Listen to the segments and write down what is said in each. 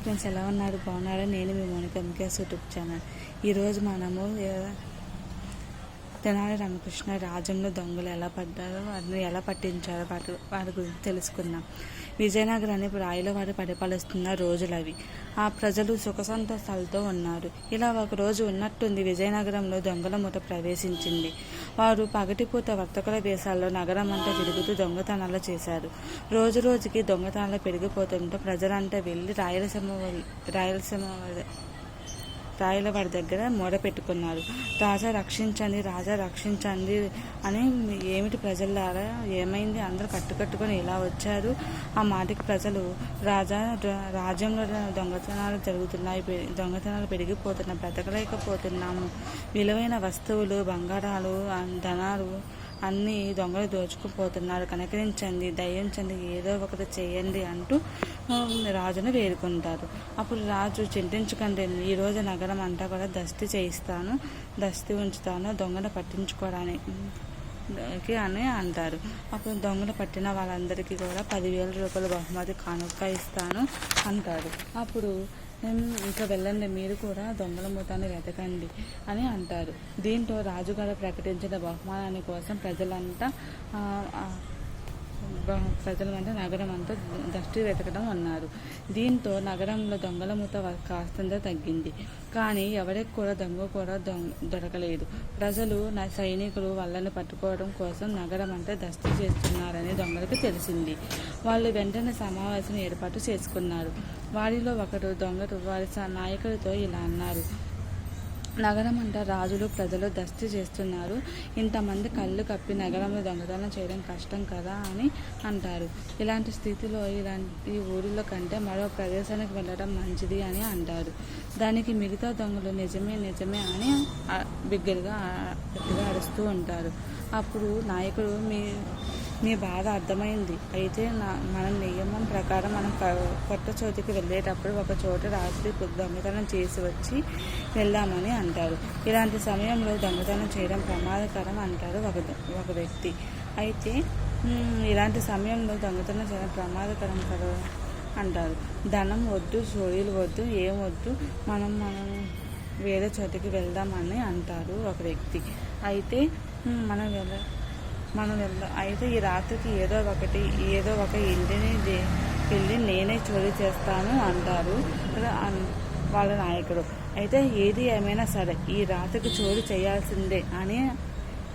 Friends, ఎలా ఉన్నారు? బాగున్నారా? నేను మీ మోనిక ఎంకేఎస్ యూట్యూబ్ ఛానల్. ఈరోజు మనము తెనాలి రామకృష్ణ రాజ్యంలో దొంగలు ఎలా పడ్డారో, వారిని ఎలా పట్టించారో వారి గురించి తెలుసుకుందాం. విజయనగరాన్ని రాయిల వారు పరిపాలిస్తున్న రోజులవి. ఆ ప్రజలు సుఖ సంతోషాలతో ఉన్నారు. ఇలా ఒకరోజు ఉన్నట్టుంది విజయనగరంలో దొంగల మూట ప్రవేశించింది. వారు పగటిపూట వర్తకుల వేషాల్లో నగరం అంతా తిరుగుతూ దొంగతనాలు చేశారు. రోజు రోజుకి దొంగతనాలు పెరిగిపోతుంటే ప్రజలంతా వెళ్ళి రాయలవాడి దగ్గర మొర పెట్టుకున్నారు. రాజా రక్షించండి, రాజా రక్షించండి అని. ఏమిటి ప్రజలారా, ఏమైంది? అందరూ కట్టుకొని ఇలా వచ్చారు. ఆ మాటకి ప్రజలు, రాజ్యంలో దొంగతనాలు జరుగుతున్నాయి, దొంగతనాలు పెరిగిపోతున్నాయి, బ్రతకలేకపోతున్నాము, విలువైన వస్తువులు, బంగారాలు, ధనాలు అన్నీ దొంగలు దోచుకుపోతున్నారు, కనికరించండి, దయించండి, ఏదో ఒకటి చేయండి అంటూ రాజును వేడుకుంటారు. అప్పుడు రాజు, చింతించకండి, ఈరోజు నగరం అంతా కూడా దస్తి ఉంచుతాను దొంగను పట్టించుకోవడానికి అని అంటారు. అప్పుడు దొంగలు పట్టిన వాళ్ళందరికీ కూడా 10,000 రూపాయల బహుమతి కానుక ఇస్తాను అంటారు. అప్పుడు ఇంకా వెళ్ళండి, మీరు కూడా దొంగల మూతాన్ని వెతకండి అని అంటారు. దీంతో రాజుగారు ప్రకటించిన బహుమానాన్ని కోసం ప్రజలంతా నగరం అంతా దస్తి వెతకడం అన్నారు. దీంతో నగరంలో దొంగల మూత కాస్తంత తగ్గింది. కానీ ఎవరికి కూడా దొరకలేదు. ప్రజలు, సైనికులు వాళ్ళని పట్టుకోవడం కోసం నగరం అంతా దస్తి చేస్తున్నారని దొంగలకు తెలిసింది. వాళ్ళు వెంటనే సమావేశం ఏర్పాటు చేసుకున్నారు. వారిలో ఒకరు దొంగలు వారి నాయకుడితో ఇలా అన్నారు: నగరం అంతా రాజులు, ప్రజలు దస్తి చేస్తున్నారు. ఇంతమంది కళ్ళు కప్పి నగరంలో దొంగతనం చేయడం కష్టం కదా అని అంటారు. ఇలాంటి స్థితిలో ఇలాంటి ఊరిలో కంటే మరో ప్రదేశానికి వెళ్ళడం మంచిది అని అంటారు. దానికి మిగతా దొంగలు నిజమే అని బిగ్గరగా అరుస్తూ ఉంటారు. అప్పుడు నాయకుడు, మీ బాధ అర్థమైంది. అయితే మన నియమం ప్రకారం మనం కొత్త చోటికి వెళ్ళేటప్పుడు ఒక చోట రాత్రి దొంగతనం చేసి వచ్చి వెళ్దామని అంటారు. ఇలాంటి సమయంలో దొంగతనం చేయడం ప్రమాదకరం అంటారు ఒక వ్యక్తి. అయితే ఇలాంటి సమయంలో దొంగతనం చేయడం ప్రమాదకరం కదా అంటారు. ధనం వద్దు, చోరీలు వద్దు, ఏం వద్దు, మనం వేరే చోటికి వెళ్దామని అంటారు ఒక వ్యక్తి. అయితే మనం వెళ్దాం. అయితే ఈ రాత్రికి ఏదో ఒక ఇంటిని వెళ్ళి నేనే చోరీ చేస్తాను అంటారు వాళ్ళ నాయకుడు. అయితే ఏది ఏమైనా సరే ఈ రాత్రికి చోరీ చేయాల్సిందే అని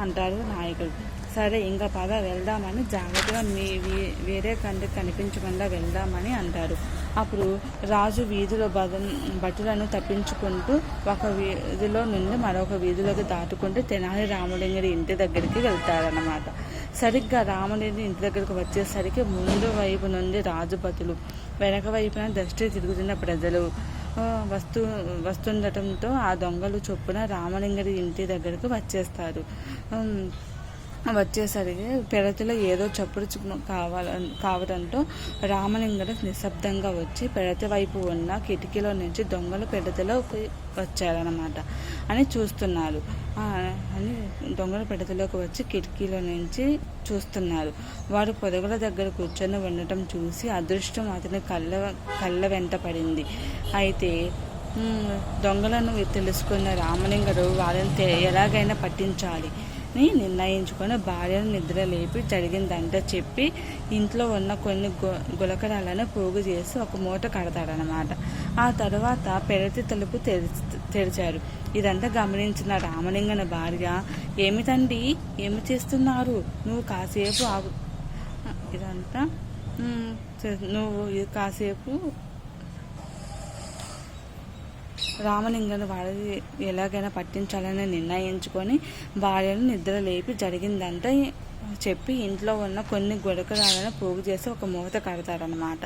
అంటారు నాయకుడు. సరే, ఇంకా పద వెళ్దామని జాగ్రత్తగా వేరే కంటికి కనిపించకుండా వెళ్దామని అంటారు. అప్పుడు రాజు వీధిలో భటులను తప్పించుకుంటూ ఒక వీధిలో నుండి మరొక వీధిలోకి దాటుకుంటూ తెనాలి రామలింగడి ఇంటి దగ్గరికి వెళ్తారన్నమాట. సరిగ్గా రామలింగడి ఇంటి దగ్గరకు వచ్చేసరికి ముందు వైపు నుండి రాజు భటులు, వెనక వైపున దృష్టి తిరుగుతున్న ప్రజలు వస్తుండటంతో ఆ దొంగలు చొప్పున రామలింగడి ఇంటి దగ్గరకు వచ్చేసరికి పెరటిలో ఏదో చప్పుడు కావడంతో రామలింగడు నిశ్శబ్దంగా వచ్చి పెరటి వైపు ఉన్న కిటికీలో నుంచి దొంగలు పెరటిలోకి వచ్చారన్నమాట అని చూస్తున్నారు. దొంగలు పెరటిలోకి వచ్చి కిటికీలో నుంచి చూస్తున్నారు. వారు పొదగుల దగ్గర కూర్చొని ఉండటం చూసి అదృష్టం అతని కళ్ళ వెంట పడింది. అయితే దొంగలను తెలుసుకున్న రామలింగడు వాళ్ళని ఎలాగైనా పట్టించాలి ని నిర్ణయించుకొని భార్యను నిద్ర లేపి జరిగిందంతా చెప్పి ఇంట్లో ఉన్న కొన్ని గులకరాలను పోగు చేసి ఒక మూట కడతాడనమాట. ఆ తర్వాత పెరటి తలుపు తెరిచారు. ఇదంతా గమనించిన రామలింగన భార్య, ఏమిటండి, ఏమి చేస్తున్నారు? నువ్వు కాసేపు ఆగు, ఇదంతా నువ్వు కాసేపు రామలింగను వాడి ఎలాగైనా పట్టించాలని నిర్ణయించుకొని భార్యను నిద్ర లేపి జరిగిందంతా చెప్పి ఇంట్లో ఉన్న కొన్ని గుడకరాలను పోగు చేసి ఒక మూత కడతారనమాట.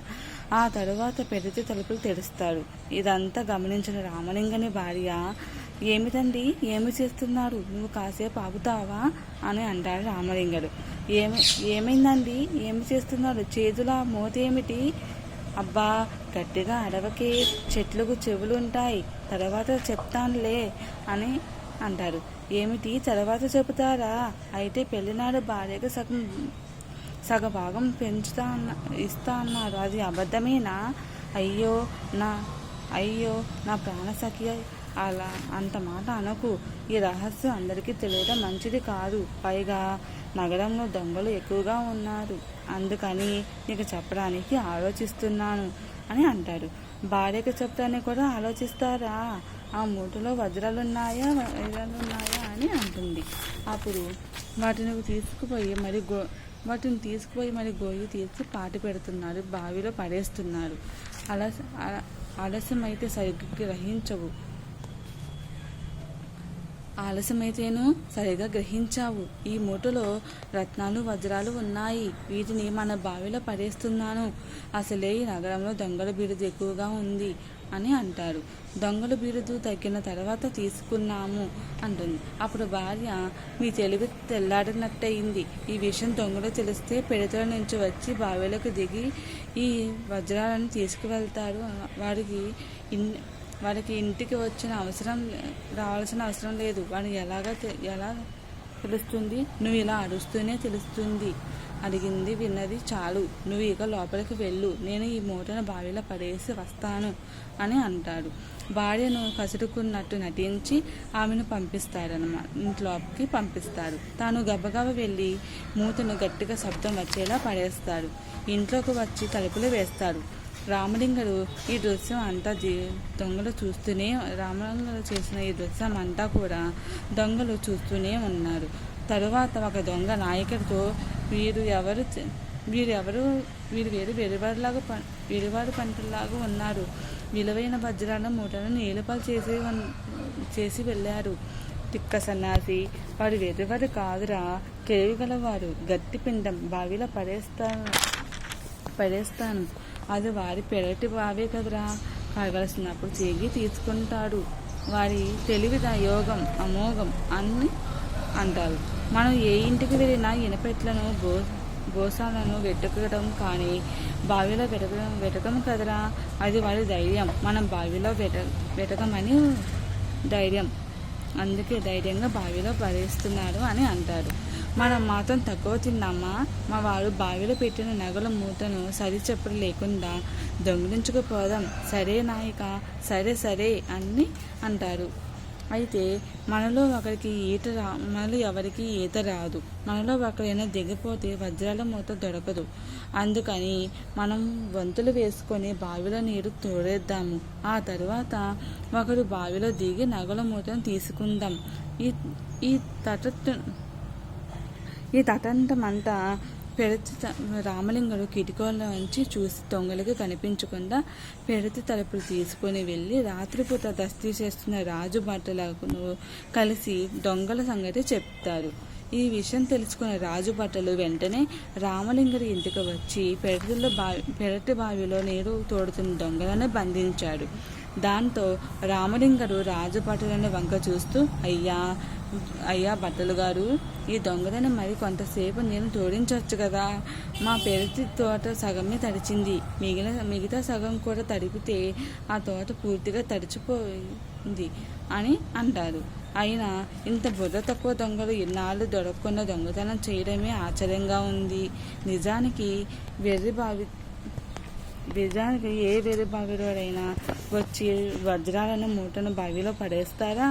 ఆ తరువాత పెరటి తలుపులు తెరుస్తారు. ఇదంతా గమనించిన రామలింగని భార్య, ఏమిటండి, ఏమి చేస్తున్నారు? నువ్వు కాసేపు ఆగుతావా అని అంటారు రామలింగడు. ఏమైందండి, ఏమి చేస్తున్నారు? చేతుల మూత ఏమిటి? అబ్బా, గట్టిగా అడవకే, చెట్లకు చెవులుంటాయి, తర్వాత చెప్తానులే అని అంటారు. ఏమిటి, తర్వాత చెబుతారా? అయితే పెళ్లినాడు భార్యకు సగభాగం ఇస్తా అన్నారు, అది అబద్ధమేనా? అయ్యో, అయ్యో నా ప్రాణసఖి, అలా అంత మాట అనకు. ఈ రహస్యం అందరికీ తెలియడం మంచిది కాదు. పైగా నగరంలో దొంగలు ఎక్కువగా ఉన్నారు, అందుకని నీకు చెప్పడానికి ఆలోచిస్తున్నాను అని అంటాడు. భార్యకు చెప్తానే కూడా ఆలోచిస్తారా? ఆ మూటలో వజ్రాలున్నాయా అని అంటుంది. అప్పుడు వాటిని తీసుకుపోయి మరి గొయ్యి తీసి పాతి పెడుతున్నారు, బావిలో పడేస్తున్నారు. ఆలస్యమైతే ఆలస్యమైతేను సరిగా గ్రహించావు. ఈ మూటలో రత్నాలు వజ్రాలు ఉన్నాయి, వీటిని మన బావిలో పడేస్తున్నాను. అసలే ఈ నగరంలో దొంగల బిరుదు ఎక్కువగా ఉంది అని అంటారు. దొంగల బిరుదు తగ్గిన తర్వాత తీసుకున్నాము అంటుంది. అప్పుడు భార్య, మీ తెలివి తెల్లాడినట్టయింది. ఈ విషయం దొంగలు తెలిస్తే పిడతల నుంచి వచ్చి బావిలోకి దిగి ఈ వజ్రాలను తీసుకువెళ్తారు. వాడికి ఇంటికి రావాల్సిన అవసరం లేదు. వాడికి ఎలా తెలుస్తుంది? నువ్వు ఇలా అరుస్తూనే తెలుస్తుంది. అడిగింది విన్నది చాలు, నువ్వు ఇక లోపలికి వెళ్ళు, నేను ఈ మూటను బావిలో పడేసి వస్తాను అని అంటాడు. భార్యను కసురుకున్నట్టు నటించి ఆమెను ఇంట్లోకి పంపిస్తాడు. తాను గబగబ వెళ్ళి మూటను గట్టిగా శబ్దం వచ్చేలా పడేస్తాడు. ఇంట్లోకి వచ్చి తలుపులు వేస్తాడు. రామలింగడు ఈ దృశ్యం అంతా రామలింగడు చేసిన ఈ దృశ్యం అంతా కూడా దొంగలు చూస్తూనే ఉన్నారు. తరువాత ఒక దొంగ నాయకుడితో, వీరు వెరివారు పంటలాగా ఉన్నారు. విలువైన వజ్రాల మూటను నీలుపాలు చేసి వెళ్ళారు. తిక్క సన్నాసి, వాడు వెరివారు కాదురా, తెలివిగలవారు. గట్టి పిండం బావిలో పడేస్తాను. అది వారి పెరటి బావే కదరా, కావలసినప్పుడు తిరిగి తీసుకుంటాడు. వారి తెలివి యోగం అమోఘం అని అంటారు. మనం ఏ ఇంటికి వెళ్ళినా ఇనపెట్లను గోసాలను వెతకడం కానీ బావిలో వెతకం కదరా, అది వారి ధైర్యం. మనం బావిలో వెతకమని ధైర్యం, అందుకే ధైర్యంగా బావిలో పడేస్తున్నారు అని అంటారు. మనం మాత్రం తక్కువ తిన్నామా? మా వాడు బావిలో పెట్టిన నగల మూటను సరిచెప్పుడు లేకుండా దొంగిలించుకుపోదాం. సరే నాయక, సరే అని అంటారు. అయితే మనలో ఎవరికి ఈత రాదు. మనలో ఒకరైనా దిగిపోతే వజ్రాల మూత దొరకదు. అందుకని మనం వంతులు వేసుకొని బావిలో నీరు తోడేద్దాము. ఆ తరువాత ఒకరు బావిలో దిగి నగల మూటను తీసుకుందాం. ఈ తటంతమంతా పెడతి రామలింగుడు కిటికీలోంచి చూసి దొంగలకు కనిపించకుండా పెడతి తలుపులు తీసుకుని వెళ్ళి రాత్రిపూట దస్తీ చేస్తున్న రాజు భటులకు కలిసి దొంగల సంగతి చెప్తారు. ఈ విషయం తెలుసుకున్న రాజు భటులు వెంటనే రామలింగుడి ఇంటికి వచ్చి పెరటి బావిలో నీరు తోడుతున్న దొంగలను బంధించాడు. దాంతో రామలింగుడు రాజు భటులను వంక చూస్తూ, అయ్యా భటులు గారు, ఈ దొంగలను మరి కొంతసేపు నేను తోడించవచ్చు కదా. మా పెరటి తోట సగమే తడిచింది, మిగతా సగం కూడా తడిపితే ఆ తోట పూర్తిగా తడిచిపోయింది అని అంటారు. అయినా ఇంత బుర్ర తక్కువ దొంగలు ఇన్నాళ్ళు దొరకకుండా దొంగతనం చేయడమే ఆశ్చర్యంగా ఉంది. నిజానికి ఏ వెర్రి బావిలోడైనా వచ్చి వజ్రాలను మూటను బావిలో పడేస్తారా?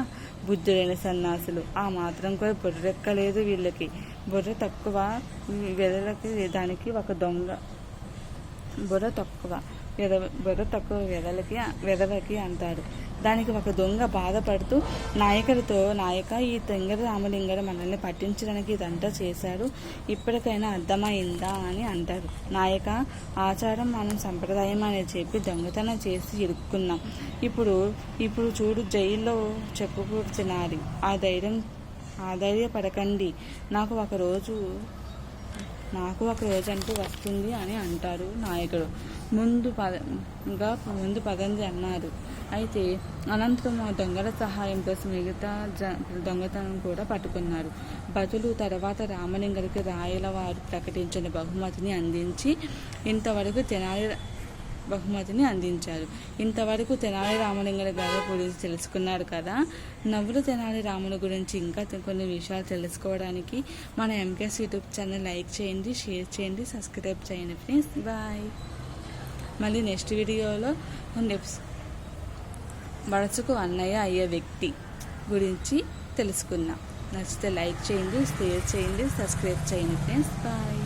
బుద్ధులైన సన్నాసులు, ఆ మాత్రం కూడా బుర్రెక్కలేదు వీళ్ళకి. బుర్ర తక్కువ దానికి ఒక దొంగ బుర్ర తక్కువ వెదలకి అంటారు. దానికి ఒక దొంగ బాధపడుతూ నాయక, ఈ తెంగర రామలింగడు మనల్ని పట్టించడానికి ఇదంతా చేశాడు, ఇప్పటికైనా అర్థమైందా అని అంటారు. నాయక, ఆచారం మనం సంప్రదాయం అని చెప్పి దొంగతనం చేసి ఇరుక్కున్నాం. ఇప్పుడు చూడు, జైల్లో చెప్పుకూర్చున్నారు. ధైర్యపడకండి, నాకు ఒక రోజు అంటూ వస్తుంది అని అంటారు నాయకుడు. ముందు పదండి అన్నారు. అయితే అనంతరం దొంగల సహాయంతో మిగతా దొంగతనం కూడా పట్టుకున్నారు. భటులు తర్వాత రామలింగడికి రాయల వారు ప్రకటించిన బహుమతిని అందించారు. ఇంతవరకు తెనాలి రామలింగడి గారి గురించి తెలుసుకున్నారు కదా. నవ్వుల తెనాలి రాముల గురించి ఇంకా కొన్ని విషయాలు తెలుసుకోవడానికి మన ఎంకేఎస్ యూట్యూబ్ ఛానల్ లైక్ చేయండి, షేర్ చేయండి, సబ్స్క్రైబ్ చేయండి ఫ్రెండ్స్. బాయ్. మళ్ళీ నెక్స్ట్ వీడియోలో వరసకు అన్నయ్య అయ్యే వ్యక్తి గురించి తెలుసుకుందాం. నచ్చితే లైక్ చేయండి, షేర్ చేయండి, సబ్స్క్రైబ్ చేయండి ఫ్రెండ్స్. బాయ్.